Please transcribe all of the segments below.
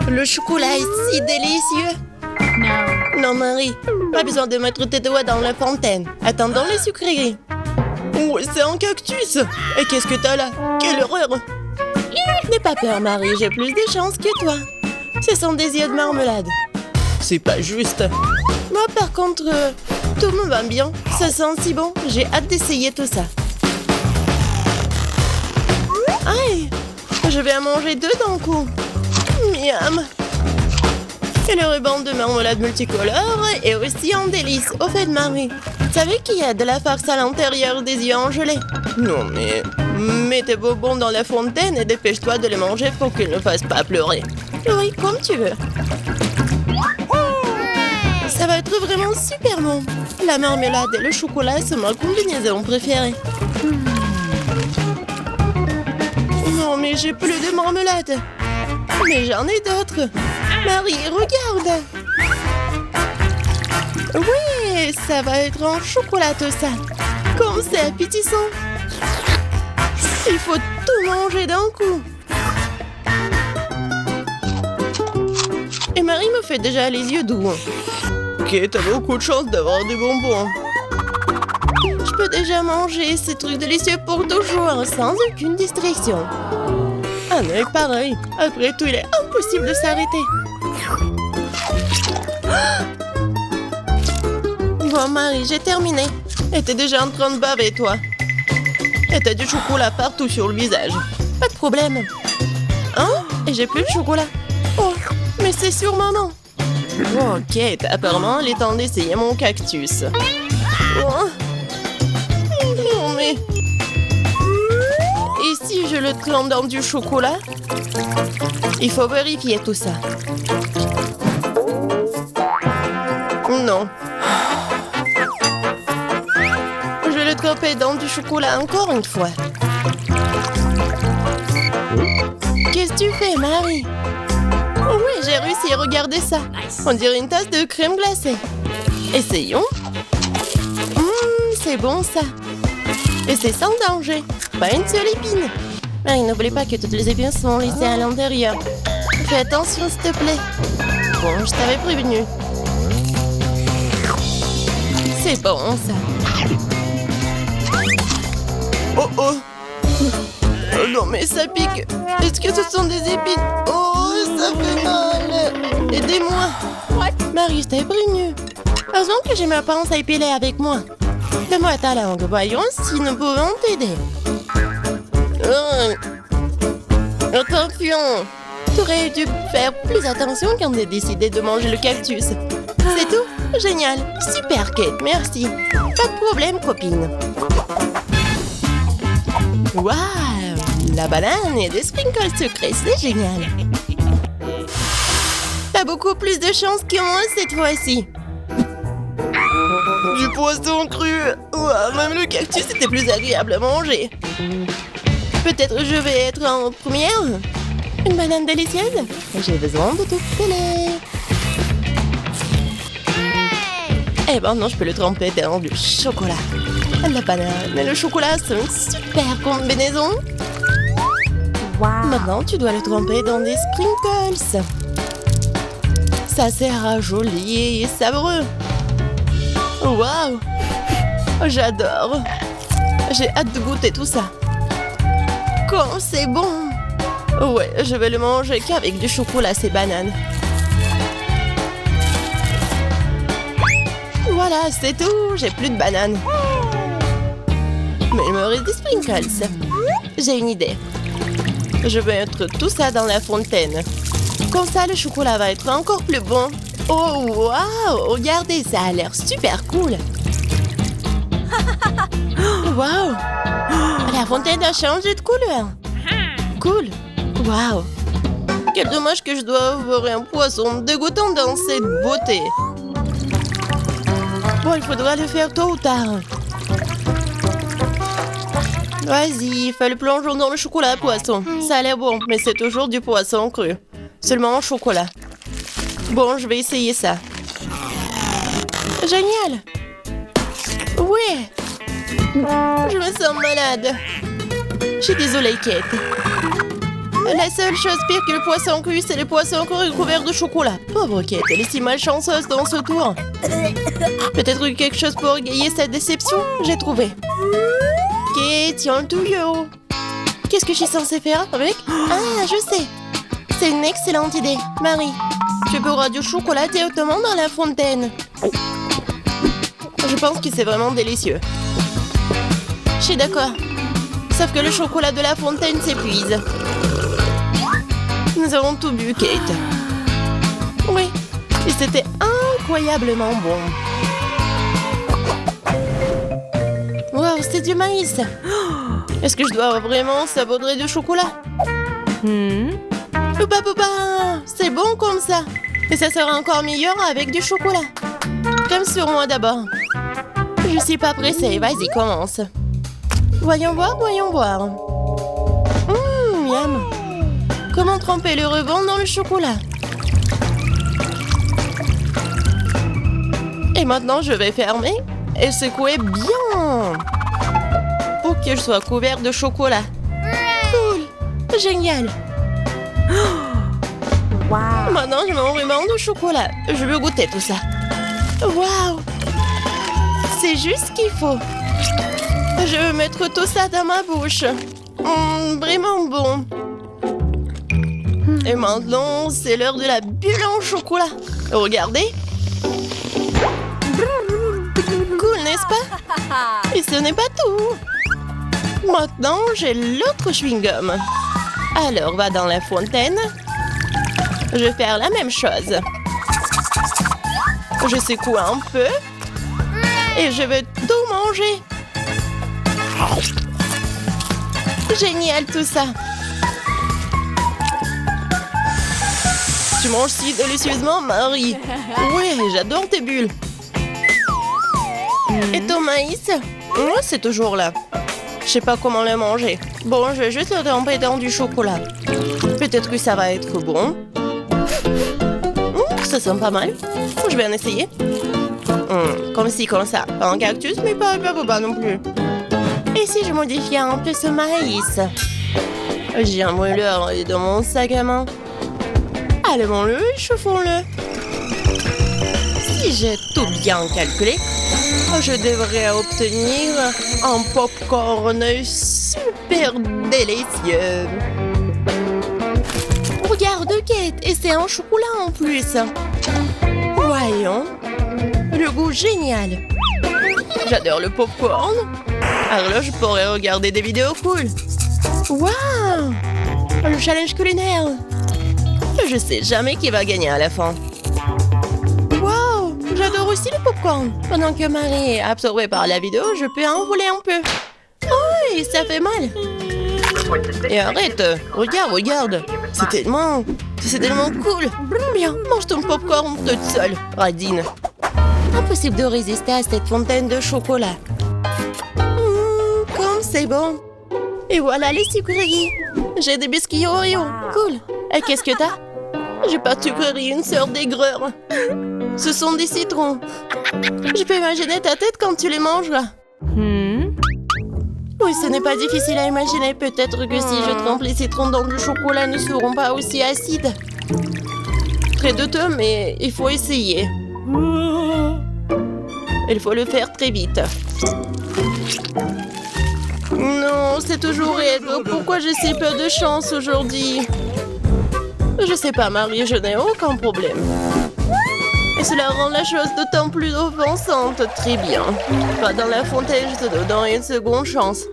Le chocolat est si délicieux. Non, Marie, pas besoin de mettre tes doigts dans la fontaine. Attendons les sucreries. Oh, c'est un cactus. Et qu'est-ce que t'as là? Quelle horreur! N'aie pas peur, Marie, j'ai plus de chance que toi. Ce sont des yeux de marmelade. C'est pas juste. Moi, par contre, tout me va bien. Ça sent si bon. J'ai hâte d'essayer tout ça. Aïe! Je vais en manger 2 d'un coup. Miam! Et le ruban de marmelade multicolore est aussi un délice. Au fait, Marie, tu savais qu'il y a de la farce à l'intérieur des yeux en gelée? Non, mais mets tes bonbons dans la fontaine et dépêche-toi de les manger pour qu'ils ne fassent pas pleurer. Oui, comme tu veux. Ça va être vraiment super bon. La marmelade et le chocolat sont ma combinaison préférée. Non, mais j'ai plus de marmelade. Mais j'en ai d'autres. Marie, regarde. Oui, ça va être en chocolat tout ça. Comme c'est appétissant. Il faut tout manger d'un coup. Et Marie me fait déjà les yeux doux. Ok, t'as beaucoup de chance d'avoir des bonbons. Je peux déjà manger ces trucs délicieux pour toujours, sans aucune distraction. Ah non, pareil. Après tout, il est impossible de s'arrêter. Bon, Marie, j'ai terminé. Et t'es déjà en train de baver, toi. Et t'as du chocolat partout sur le visage. Pas de problème. Hein? Et j'ai plus de chocolat. Oh, mais c'est sur maman. Ok, t'as apparemment le temps d'essayer mon cactus. Oh. Non, mais... Et si je le trempe dans du chocolat? Il faut vérifier tout ça. Non. Je vais le tremper dans du chocolat encore une fois. Qu'est-ce que tu fais, Marie? Oh oui, j'ai réussi, regardez ça. On dirait une tasse de crème glacée. Essayons. C'est bon ça. Et c'est sans danger. Pas une seule épine. Marie, n'oublie pas que toutes les épines sont laissées à l'intérieur. Fais attention, s'il te plaît. Bon, je t'avais prévenu. C'est bon, ça. Oh, oh. Oh non, mais ça pique. Est-ce que ce sont des épines? Oh, ça fait mal. Aidez-moi. Marie, je t'avais prévenu. Heureusement que j'ai ma pince à épiler avec moi. Donne-moi ta langue, voyons si nous pouvons t'aider. Attention! Tu aurais dû faire plus attention quand tu as décidé de manger le cactus. C'est tout? Génial! Super, Kate, merci. Pas de problème, copine. Waouh! La banane et des sprinkles sucrés, c'est génial. T'as beaucoup plus de chance que moi cette fois-ci. Du poisson cru. Ouah, même le cactus était plus agréable à manger. Peut-être je vais être en première. Une banane délicieuse. J'ai besoin de tout télé. Eh ben non, je peux le tremper dans du chocolat. La banane et le chocolat sont une super combinaison. Wow. Maintenant, tu dois le tremper dans des sprinkles. Ça sera joli et savoureux. Waouh! J'adore! J'ai hâte de goûter tout ça. Quand c'est bon! Ouais, je vais le manger qu'avec du chocolat, ces bananes. Voilà, c'est tout! J'ai plus de bananes. Mais il me reste des sprinkles. J'ai une idée. Je vais mettre tout ça dans la fontaine. Comme ça, le chocolat va être encore plus bon. Oh, waouh! Regardez, ça a l'air super cool! Waouh! La fontaine a changé de couleur! Cool! Waouh! Quel dommage que je dois avoir un poisson dégoûtant dans cette beauté! Bon, il faudra le faire tôt ou tard. Vas-y, fais le plongeon dans le chocolat, poisson. Ça a l'air bon, mais c'est toujours du poisson cru. Seulement en chocolat. Bon, je vais essayer ça. Génial! Ouais! Je me sens malade. Je suis désolée, Kate. La seule chose pire que le poisson cuit, c'est le poisson recouvert de chocolat. Pauvre Kate, elle est si malchanceuse dans ce tour. Peut-être quelque chose pour égayer cette déception. J'ai trouvé. Kate, tiens le tuyau. Qu'est-ce que je suis censée faire avec? Ah, je sais. C'est une excellente idée. Marie, tu boiras du chocolat directement dans la fontaine. Je pense que c'est vraiment délicieux. Je suis d'accord. Sauf que le chocolat de la fontaine s'épuise. Nous avons tout bu, Kate. Oui, et c'était incroyablement bon. Wow, c'est du maïs. Est-ce que je dois vraiment saupoudrer du chocolat? Poupa, poupa, c'est bon comme ça. Et ça sera encore meilleur avec du chocolat. Comme sur moi d'abord. Je suis pas pressée, vas-y, commence. Voyons voir, voyons voir. Miam. Comment tremper le rebond dans le chocolat? Et maintenant, je vais fermer et secouer bien pour que je sois couvert de chocolat. Cool, génial. Wow. Maintenant, je mets un ruban de chocolat. Je veux goûter tout ça. Waouh! C'est juste ce qu'il faut. Je veux mettre tout ça dans ma bouche. Vraiment bon. Et maintenant, c'est l'heure de la bulle en chocolat. Regardez. Cool, n'est-ce pas? Et ce n'est pas tout. Maintenant, j'ai l'autre chewing-gum. Alors, va dans la fontaine. Je vais faire la même chose. Je secoue un peu. Et je vais tout manger. Génial tout ça. Tu manges si délicieusement, Marie. Oui, j'adore tes bulles. Et ton maïs? C'est toujours là. Je sais pas comment le manger. Bon, je vais juste le tremper dans du chocolat. Peut-être que ça va être bon. Ça sent pas mal. Je vais en essayer. Comme ci, comme ça. Pas un cactus, mais pas non plus. Et si je modifiais un peu ce maïs? J'ai un mouleur dans mon sac à main. Allumons-le et chauffons-le. Si j'ai tout bien calculé, je devrais obtenir un popcorn super délicieux. Regarde, Kate, et c'est un chocolat en plus. Voyons. Le goût génial. J'adore le popcorn. Alors là, je pourrais regarder des vidéos cool. Waouh! Le challenge culinaire. Je sais jamais qui va gagner à la fin. Waouh! J'adore aussi le popcorn. Pendant que Marie est absorbée par la vidéo, je peux en voler un peu. Oh, ça fait mal. Et arrête. Regarde. C'est tellement cool. Bien, mange ton popcorn toute seule, Radine. Impossible de résister à cette fontaine de chocolat. Comme c'est bon. Et voilà les sucreries. J'ai des biscuits Oreo. Cool. Et qu'est-ce que t'as? J'ai pas de sucrerie, une sœur d'aigreur. Ce sont des citrons. Je peux imaginer ta tête quand tu les mangeras. Oui, ce n'est pas difficile à imaginer. Peut-être que si je trempe les citrons dans le chocolat, ne seront pas aussi acides. Très douteux, mais il faut essayer. Il faut le faire très vite. Non, c'est toujours raide. Pourquoi j'ai si peu de chance aujourd'hui? Je sais pas, Marie, je n'ai aucun problème. Et cela rend la chose d'autant plus offensante. Très bien. Va dans la fontaine, je te donne une seconde chance.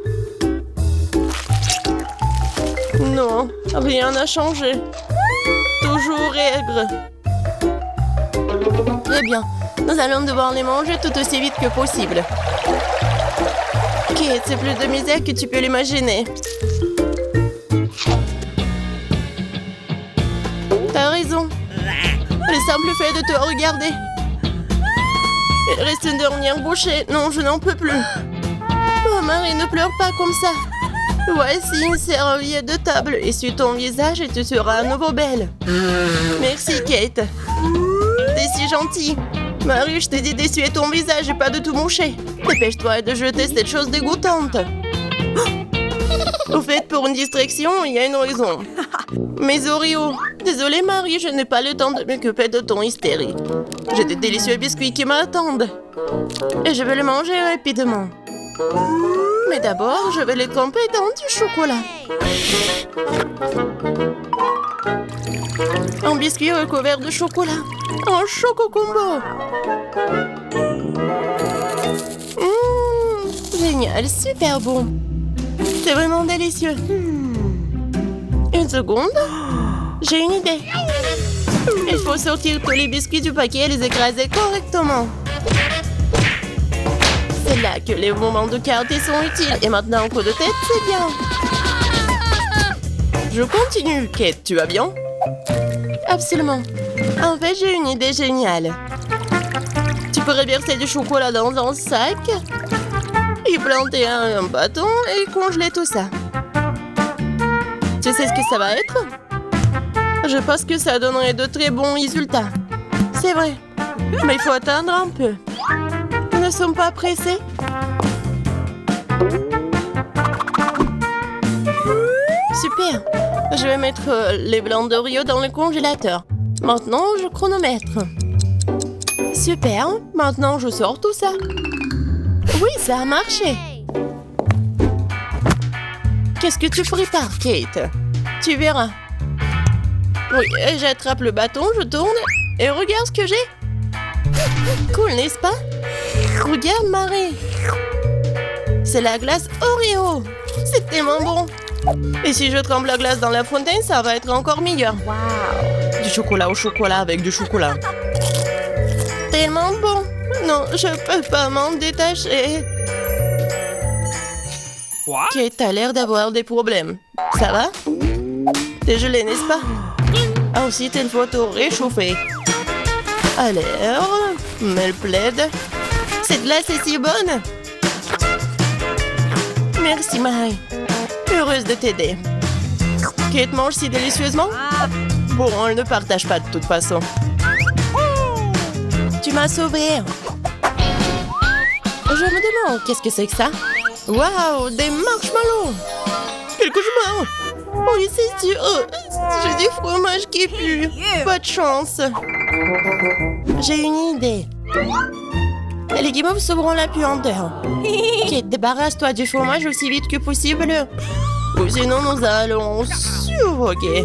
Non, rien n'a changé. Toujours aigre. Très bien. Nous allons devoir les manger tout aussi vite que possible. Kate, c'est plus de misère que tu peux l'imaginer. T'as raison. Le simple fait de te regarder. Il reste une dernière bouchée. Non, je n'en peux plus. Oh, Marie, ne pleure pas comme ça. Voici une serviette de table. Essuie ton visage et tu seras à nouveau belle. Merci, Kate. T'es si gentille. Marie, je t'ai dit d'essuyer ton visage et pas de tout moucher. Dépêche-toi de jeter cette chose dégoûtante. Au fait, pour une distraction, il y a une raison. Mes Oreos. Désolée, Marie, je n'ai pas le temps de m'occuper de ton hystérie. J'ai des délicieux biscuits qui m'attendent. Et je vais les manger rapidement. Mais d'abord, je vais les tremper dans du chocolat. Un biscuit recouvert de chocolat. Un choco combo. Génial, super bon. C'est vraiment délicieux. Une seconde. J'ai une idée. Il faut sortir tous les biscuits du paquet et les écraser correctement. C'est là que les moments de quartier sont utiles. Et maintenant, un coup de tête, c'est bien. Je continue. Kate, tu vas bien? Absolument. En fait, j'ai une idée géniale. Tu pourrais verser du chocolat dans un sac, y planter un bâton et congeler tout ça. Tu sais ce que ça va être? Je pense que ça donnerait de très bons résultats. C'est vrai. Mais il faut attendre un peu. Nous ne sommes pas pressés. Super. Je vais mettre les blancs d'Oreo dans le congélateur. Maintenant, je chronomètre. Super. Maintenant, je sors tout ça. Oui, ça a marché. Qu'est-ce que tu prépares, Kate? Tu verras. Oui, j'attrape le bâton, je tourne et regarde ce que j'ai. Cool, n'est-ce pas? Regarde, Marie. C'est la glace Oreo. C'est tellement bon. Et si je trempe la glace dans la fontaine, ça va être encore meilleur. Wow. Du chocolat au chocolat avec du chocolat. Tellement bon. Non, je peux pas m'en détacher. What? Kate a l'air d'avoir des problèmes. Ça va? T'es gelé, n'est-ce pas? Ensuite, il faut tout réchauffer. Alors, mets le plaid. Cette glace est si bonne. Merci, Marie. Heureuse de t'aider. Kate mange si délicieusement? Bon, elle ne partage pas de toute façon. Tu m'as sauvée. Je me demande, qu'est-ce que c'est que ça? Waouh, des marshmallows! Quel cauchemar! Oui, c'est sûr. J'ai du fromage qui pue. Pas de chance. J'ai une idée. Les guimauves sauveront la puanteur. Kate, débarrasse-toi du fromage aussi vite que possible. Ou sinon, nous allons suffoquer.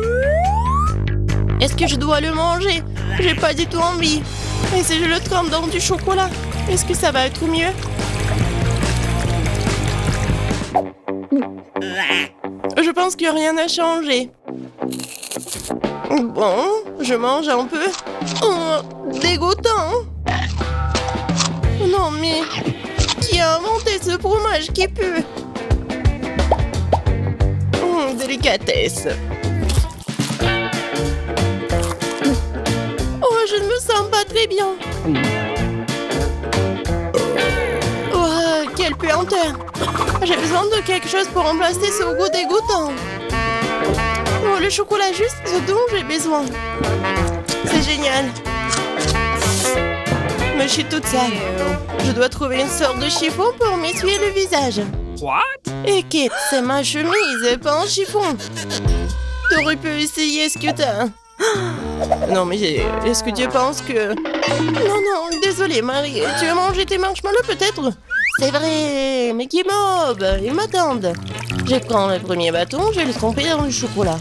Est-ce que je dois le manger? J'ai pas du tout envie. Et si je le trempe dans du chocolat, est-ce que ça va être mieux? Je pense que rien n'a changé. Bon, je mange un peu. Oh, dégoûtant. Non mais, qui a inventé ce fromage qui pue? Délicatesse. Oh, je ne me sens pas très bien. Oh, quelle puanteur. J'ai besoin de quelque chose pour remplacer ce goût dégoûtant. Oh, le chocolat juste ce dont j'ai besoin. C'est génial. Mais je suis toute sale. Je dois trouver une sorte de chiffon pour m'essuyer le visage. What? Et Kate, c'est ma chemise, pas un chiffon. T'aurais pu essayer ce que t'as. Non, mais est-ce que tu penses que... Non, désolée, Marie. Tu as mangé tes marshmallows, peut-être? C'est vrai, mais qui mob, ils m'attendent. Je prends le premier bâton, je vais le tremper dans le chocolat.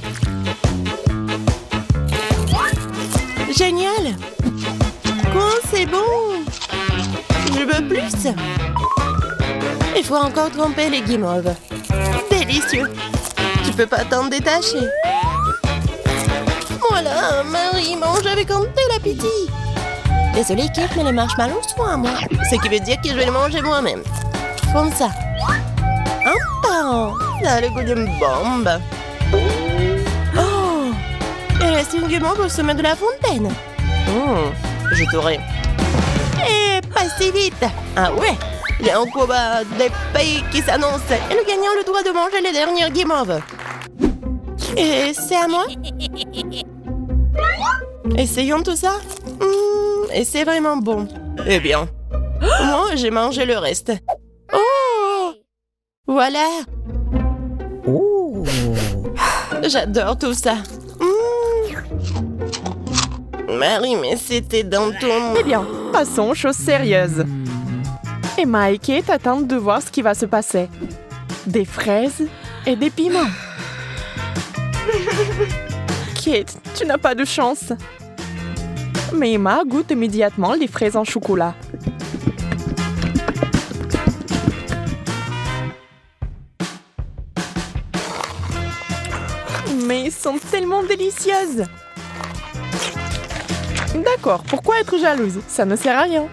Génial. Quoi, c'est bon. Je veux plus. Il faut encore tremper les guimauves. Délicieux. Tu peux pas t'en détacher. Voilà, Marie mange avec un tel appétit. Désolée, Kate, mais les marshmallows sont à moi. Ce qui veut dire que je vais les manger moi-même. Comme ça. Un par un. Ça a le goût d'une bombe. Oh! Il reste une guimauve au sommet de la fontaine. Je t'aurai. Et pas si vite. Ah ouais? Il y a un combat des pays qui s'annonce. Et le gagnant a le droit de manger les dernières guimauves. Et c'est à moi? Essayons tout ça. Et c'est vraiment bon. Eh bien, moi, j'ai mangé le reste. Oh! Voilà. Oh. J'adore tout ça. Marie, mais c'était dans ton... Eh bien, passons aux choses sérieuses. Emma et Kate attendent de voir ce qui va se passer. Des fraises et des piments. Kate, tu n'as pas de chance. Mais Emma goûte immédiatement les fraises en chocolat. Mais elles sont tellement délicieuses. D'accord, pourquoi être jalouse? Ça ne sert à rien.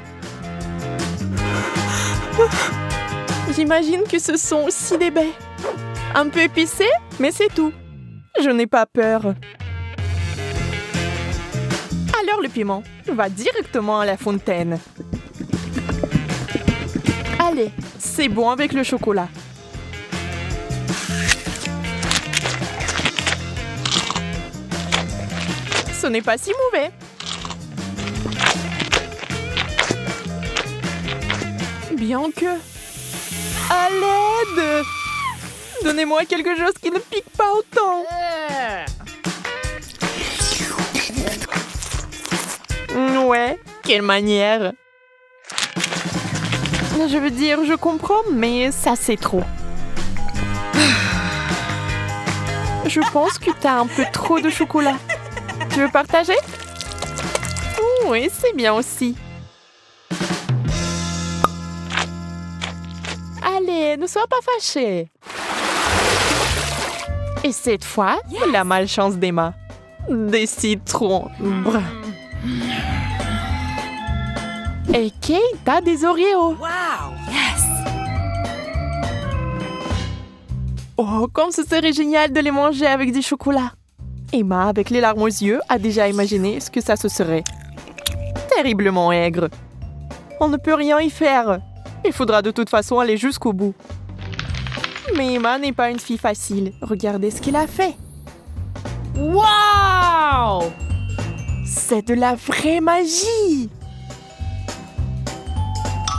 J'imagine que ce sont aussi des baies. Un peu épicées, mais c'est tout. Je n'ai pas peur. Alors le piment va directement à la fontaine. Allez, c'est bon avec le chocolat. Ce n'est pas si mauvais. Bien que... À l'aide! Donnez-moi quelque chose qui ne pique pas autant. Ouais, quelle manière. Je veux dire, je comprends, mais ça c'est trop. Je pense que t'as un peu trop de chocolat. Tu veux partager? Oui, c'est bien aussi. Allez, ne sois pas fâchée. Et cette fois, la malchance d'Emma. Des citrons bruns. Et Kate a des Oreos. Wow! Yes! Oh, comme ce serait génial de les manger avec du chocolat. Emma, avec les larmes aux yeux, a déjà imaginé ce que ça se serait. Terriblement aigre. On ne peut rien y faire. Il faudra de toute façon aller jusqu'au bout. Mais Emma n'est pas une fille facile. Regardez ce qu'il a fait. Wow! C'est de la vraie magie!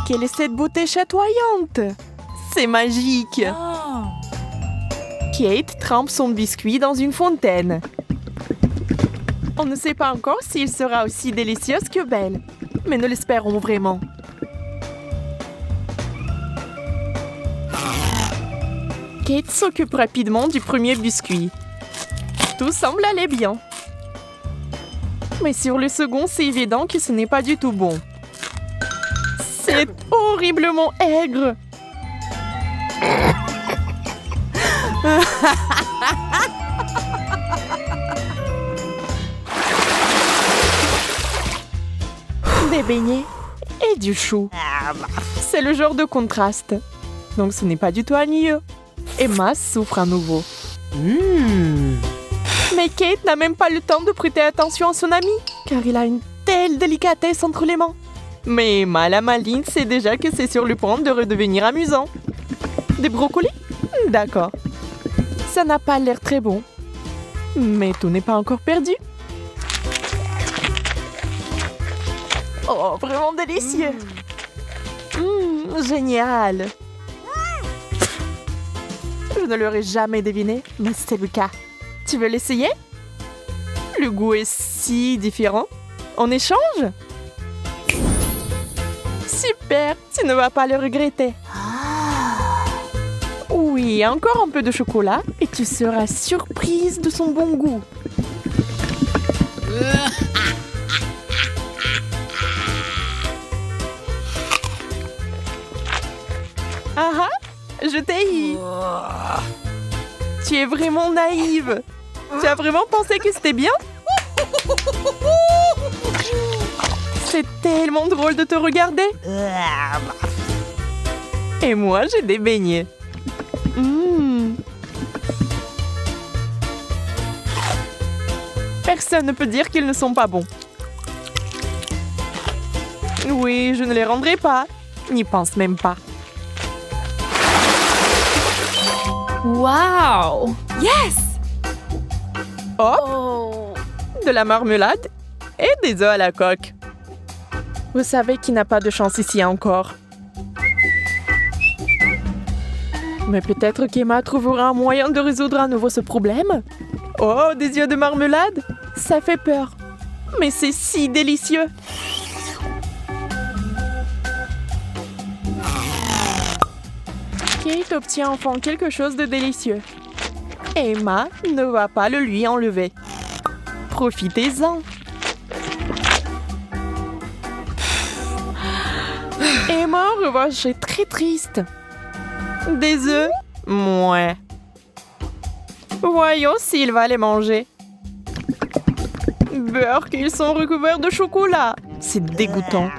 Quelle est cette beauté chatoyante? C'est magique! Oh. Kate trempe son biscuit dans une fontaine. On ne sait pas encore s'il sera aussi délicieux que belle, mais nous l'espérons vraiment. Kate s'occupe rapidement du premier biscuit. Tout semble aller bien. Mais sur le second, c'est évident que ce n'est pas du tout bon. C'est horriblement aigre. Des beignets et du chou. C'est le genre de contraste. Donc ce n'est pas du tout ennuyeux. Emma souffre à nouveau. Mais Kate n'a même pas le temps de prêter attention à son ami, car il a une telle délicatesse entre les mains. Mais Emma, la maligne, sait déjà que c'est sur le point de redevenir amusant. Des brocolis? D'accord. Ça n'a pas l'air très bon. Mais tout n'est pas encore perdu. Oh, vraiment délicieux. Génial. Je ne l'aurais jamais deviné, mais c'est le cas. Tu veux l'essayer? Le goût est si différent. On échange? Super, tu ne vas pas le regretter. Oui, encore un peu de chocolat et tu seras surprise de son bon goût. Ah ah, je t'ai eu. Tu es vraiment naïve. Tu as vraiment pensé que c'était bien? C'est tellement drôle de te regarder. Et moi, j'ai des beignets. Personne ne peut dire qu'ils ne sont pas bons. Oui, je ne les rendrai pas. N'y pense même pas. Wow! Yes! Hop, Oh! de la marmelade et des œufs à la coque. Vous savez qui n'a pas de chance ici encore. Mais peut-être qu'Emma trouvera un moyen de résoudre à nouveau ce problème. Oh, des yeux de marmelade? Ça fait peur. Mais c'est si délicieux. Kate obtient enfin quelque chose de délicieux. Emma ne va pas le lui enlever. Profitez-en. Emma, en revanche, est très triste. Des œufs? Mouais. Voyons s'il va les manger. Beurre qu'ils sont recouverts de chocolat. C'est dégoûtant.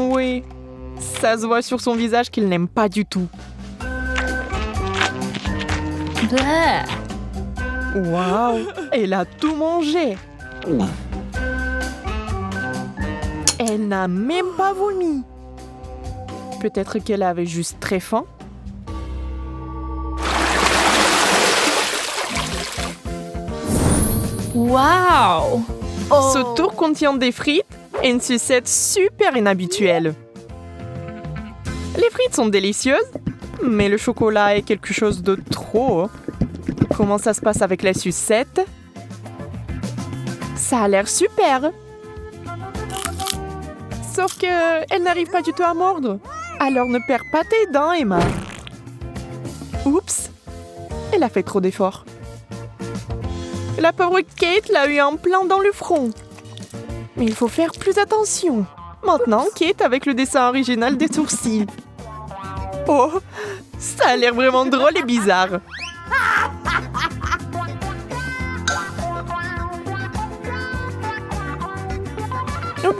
Oui, ça se voit sur son visage qu'il n'aime pas du tout. Waouh, elle a tout mangé. Elle n'a même pas vomi. Peut-être qu'elle avait juste très faim. Wow! Ce tour contient des frites et une sucette super inhabituelle. Les frites sont délicieuses, mais le chocolat est quelque chose de trop. Comment ça se passe avec la sucette? Ça a l'air super. Sauf que elle n'arrive pas du tout à mordre. Alors ne perds pas tes dents, Emma. Oups, elle a fait trop d'efforts. La pauvre Kate l'a eu en plein dans le front. Mais il faut faire plus attention. Maintenant, Kate avec le dessin original des sourcils. Oh, ça a l'air vraiment drôle et bizarre.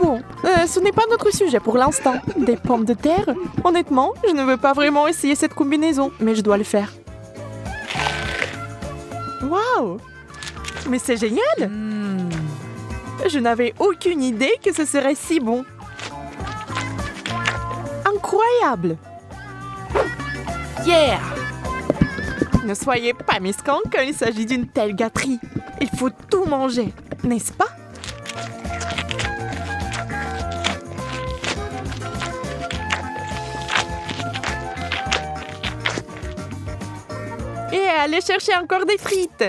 Bon, ce n'est pas notre sujet pour l'instant. Des pommes de terre? Honnêtement, je ne veux pas vraiment essayer cette combinaison, mais je dois le faire. Waouh! Mais c'est génial! Je n'avais aucune idée que ce serait si bon. Incroyable! Yeah! Ne soyez pas mesquins quand il s'agit d'une telle gâterie. Il faut tout manger, n'est-ce pas? Et allez chercher encore des frites.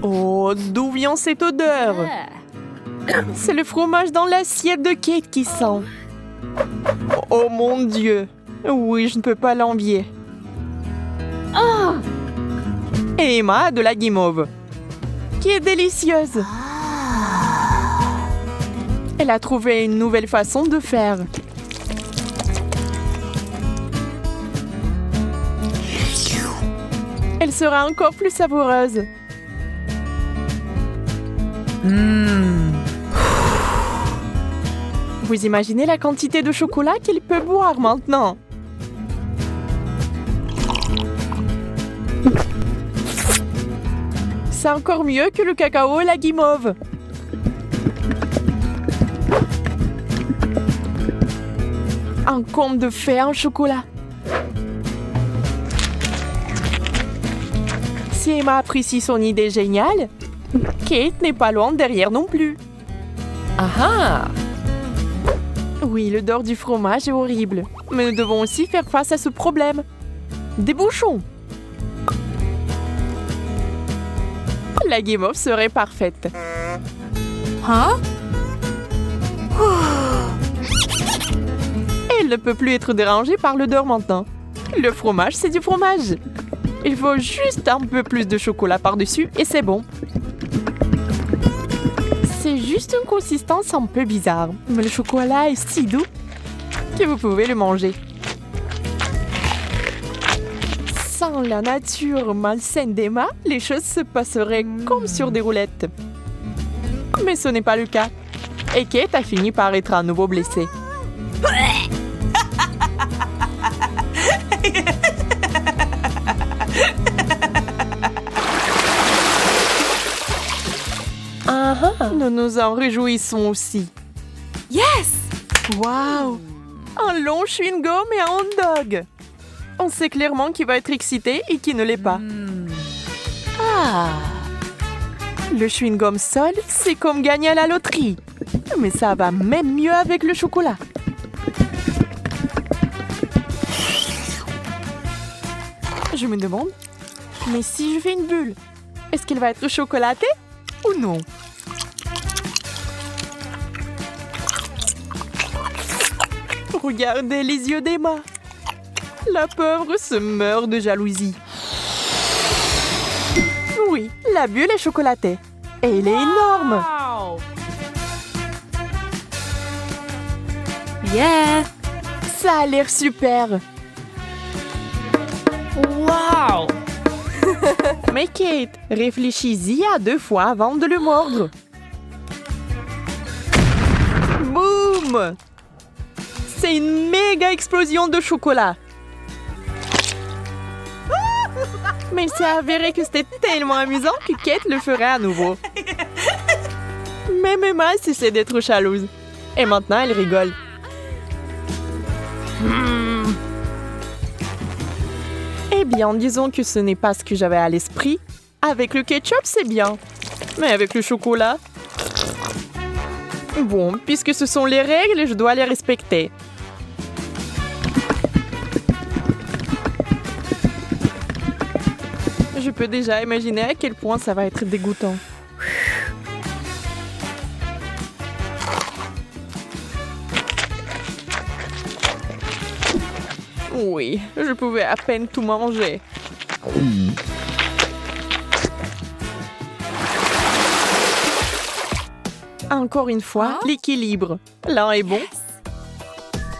Oh, d'où vient cette odeur? C'est le fromage dans l'assiette de Kate qui sent. Oh mon Dieu. Oui, je ne peux pas l'envier. Et Emma a de la guimauve, qui est délicieuse. Elle a trouvé une nouvelle façon de faire. Elle sera encore plus savoureuse. Vous imaginez la quantité de chocolat qu'il peut boire maintenant? C'est encore mieux que le cacao et la guimauve. Un conte de fées en chocolat. Si Emma apprécie son idée géniale, Kate n'est pas loin derrière non plus. Aha! Oui, l'odeur du fromage est horrible, mais nous devons aussi faire face à ce problème. Des bouchons. La guimauve serait parfaite. Huh? Elle ne peut plus être dérangée par l'odeur maintenant. Le fromage, c'est du fromage. Il faut juste un peu plus de chocolat par-dessus et c'est bon. C'est juste une consistance un peu bizarre, mais le chocolat est si doux que vous pouvez le manger. Sans la nature malsaine d'Emma, les choses se passeraient comme sur des roulettes. Mais ce n'est pas le cas. Et Kate a fini par être à nouveau blessée. Nous nous en réjouissons aussi. Yes! Waouh! Un long chewing-gum et un hot dog. On sait clairement qui va être excité et qui ne l'est pas. Le chewing-gum seul, c'est comme gagner à la loterie. Mais ça va même mieux avec le chocolat. Je me demande, mais si je fais une bulle, est-ce qu'elle va être chocolatée ou non? Regardez les yeux d'Emma. La pauvre se meurt de jalousie. Oui, la bulle est chocolatée. Et elle est énorme. Wow. Yeah. Ça a l'air super. Wow. Mais Kate, réfléchis-y à 2 fois avant de le mordre. Boum! C'est une méga explosion de chocolat. Mais il s'est avéré que c'était tellement amusant que Kate le ferait à nouveau. Même Emma cessait d'être jalouse. Et maintenant, elle rigole. Eh bien, disons que ce n'est pas ce que j'avais à l'esprit. Avec le ketchup, c'est bien. Mais avec le chocolat... Bon, puisque ce sont les règles, je dois les respecter. Je peux déjà imaginer à quel point ça va être dégoûtant. Oui, je pouvais à peine tout manger. Encore une fois, l'équilibre. L'un est bon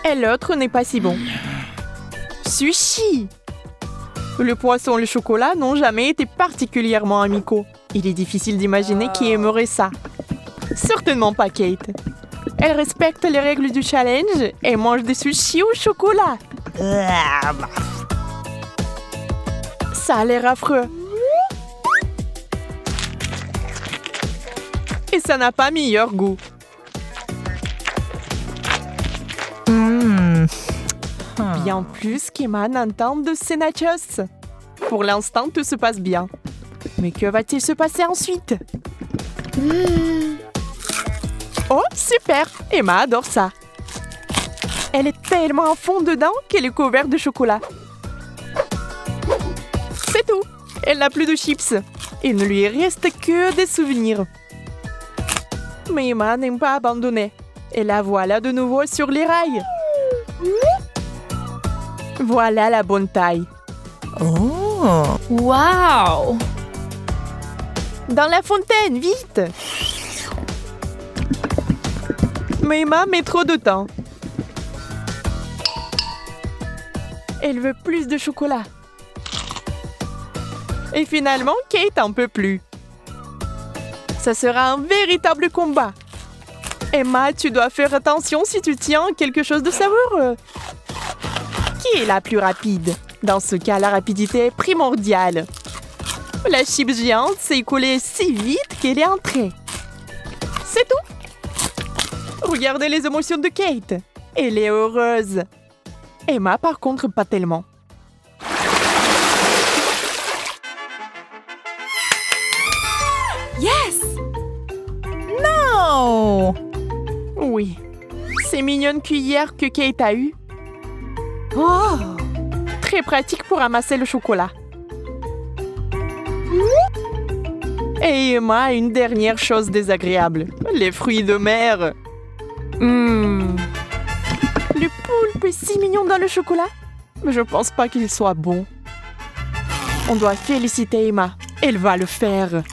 et l'autre n'est pas si bon. Sushi! Le poisson et le chocolat n'ont jamais été particulièrement amicaux. Il est difficile d'imaginer qui aimerait ça. Certainement pas Kate. Elle respecte les règles du challenge et mange des sushis au chocolat. Ça a l'air affreux. Et ça n'a pas meilleur goût. Bien plus qu'Emma n'entend de ces nachos. Pour l'instant, tout se passe bien. Mais que va-t-il se passer ensuite? Oh, super! Emma adore ça. Elle est tellement à fond dedans qu'elle est couverte de chocolat. C'est tout. Elle n'a plus de chips. Il ne lui reste que des souvenirs. Mais Emma n'aime pas abandonner. Et la voilà de nouveau sur les rails. Voilà la bonne taille. Oh. Wow. Dans la fontaine, vite! Mais Emma met trop de temps. Elle veut plus de chocolat. Et finalement, Kate en peut plus. Ça sera un véritable combat. Emma, tu dois faire attention si tu tiens quelque chose de savoureux. Qui est la plus rapide? Dans ce cas, la rapidité est primordiale. La chips géante s'est écoulée si vite qu'elle est entrée. C'est tout. Regardez les émotions de Kate. Elle est heureuse. Emma, par contre, pas tellement. Yes. Non! Oui. Ces mignonnes cuillères que Kate a eues. Oh! Très pratique pour amasser le chocolat. Et Emma a une dernière chose désagréable. Les fruits de mer. Le poulpe est si mignon dans le chocolat. Mais je pense pas qu'il soit bon. On doit féliciter Emma. Elle va le faire.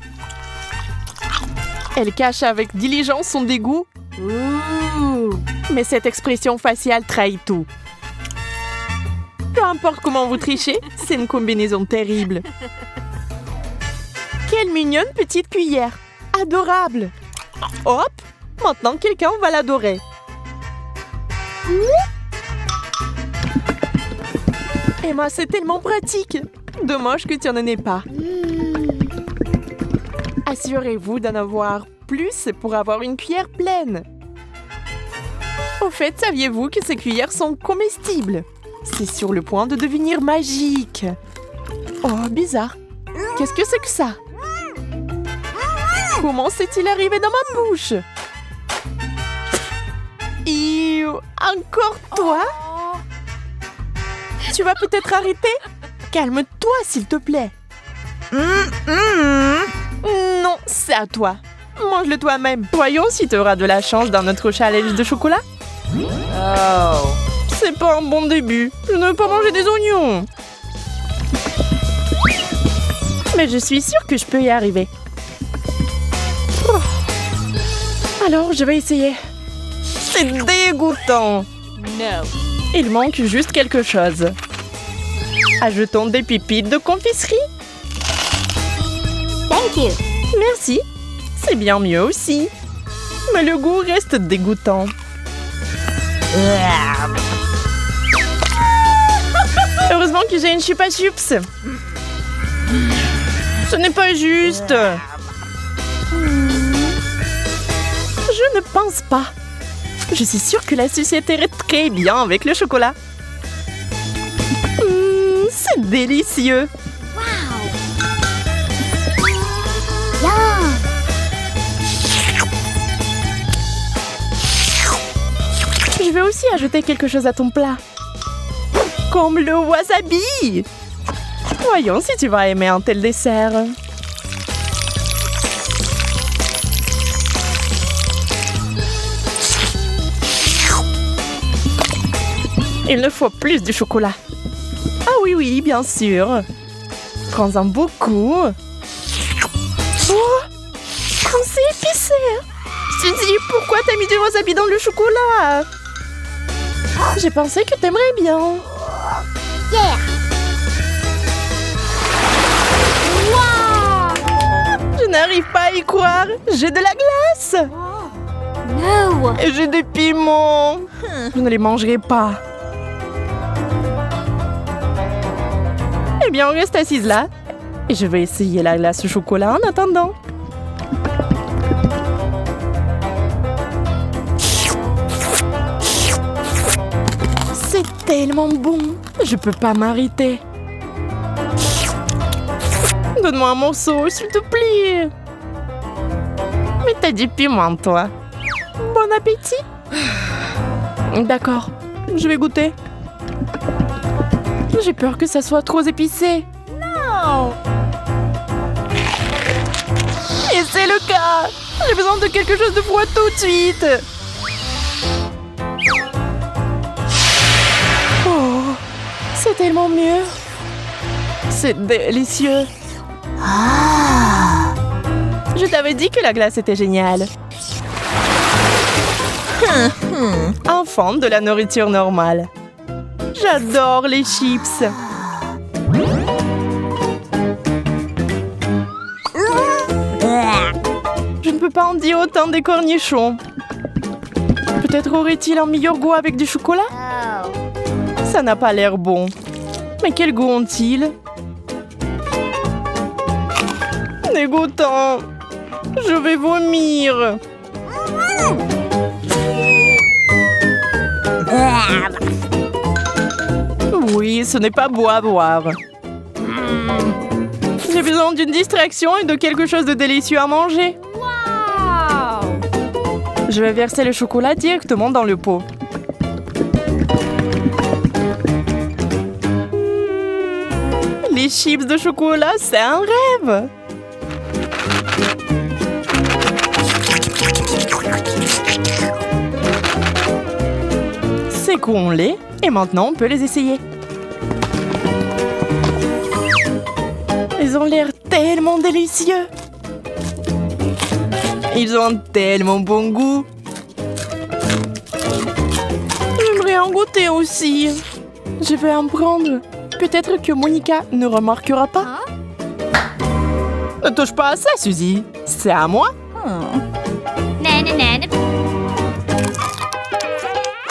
Elle cache avec diligence son dégoût. Mais cette expression faciale trahit tout. Peu importe comment vous trichez, c'est une combinaison terrible. Quelle mignonne petite cuillère. Adorable. Hop, maintenant quelqu'un va l'adorer. Emma, c'est tellement pratique. Dommage que tu n'en aies pas. Assurez-vous d'en avoir plus pour avoir une cuillère pleine. Au fait, saviez-vous que ces cuillères sont comestibles? C'est sur le point de devenir magique. Oh, bizarre. Qu'est-ce que c'est que ça? Comment s'est-il arrivé dans ma bouche? Encore toi? Tu vas peut-être arrêter? Calme-toi, s'il te plaît. Non, c'est à toi. Mange-le toi-même. Voyons si tu auras de la chance dans notre challenge de chocolat. Oh. C'est pas un bon début. Je ne veux pas manger des oignons. Mais je suis sûre que je peux y arriver. Oh. Alors, je vais essayer. C'est dégoûtant. No. Il manque juste quelque chose. Ajoutons des pépites de confiserie. Thank you. Merci. C'est bien mieux aussi. Mais le goût reste dégoûtant. Heureusement que j'ai une chupa chups. Ce n'est pas juste. Je ne pense pas. Je suis sûre que la sucette irait très bien avec le chocolat. C'est délicieux. Je vais aussi ajouter quelque chose à ton plat. Comme le wasabi. Voyons si tu vas aimer un tel dessert. Il nous faut plus de chocolat. Ah oui, bien sûr. Prends-en beaucoup. Oh, quand c'est épicé. Suzy, pourquoi t'as mis du wasabi dans le chocolat? J'ai pensé que t'aimerais bien. Yeah. Wow. Je n'arrive pas à y croire. J'ai de la glace. No. Et j'ai des piments. Je ne les mangerai pas. Eh bien, on reste assise là. Et je vais essayer la glace au chocolat en attendant. C'est tellement bon. Je peux pas m'arrêter. Donne-moi un morceau, s'il te plaît. Mais t'as du piment, toi. Bon appétit. D'accord, je vais goûter. J'ai peur que ça soit trop épicé. No. Et c'est le cas. J'ai besoin de quelque chose de froid tout de suite. Oh, c'est tellement mieux. C'est délicieux. Je t'avais dit que la glace était géniale. Enfant de la nourriture normale. J'adore les chips. Je ne peux pas en dire autant des cornichons. Peut-être aurait-il un meilleur goût avec du chocolat? Ça n'a pas l'air bon. Mais quel goût ont-ils? Dégoûtant. Je vais vomir. Oui, ce n'est pas beau à voir. J'ai besoin d'une distraction et de quelque chose de délicieux à manger. Wow. Je vais verser le chocolat directement dans le pot. Les chips de chocolat, c'est un rêve. Secouons-les et maintenant on peut les essayer. Ils ont l'air tellement délicieux. Ils ont un tellement bon goût. J'aimerais en goûter aussi. Je vais en prendre. Peut-être que Monica ne remarquera pas. Ne touche pas à ça, Suzy. C'est à moi. Nana, nana.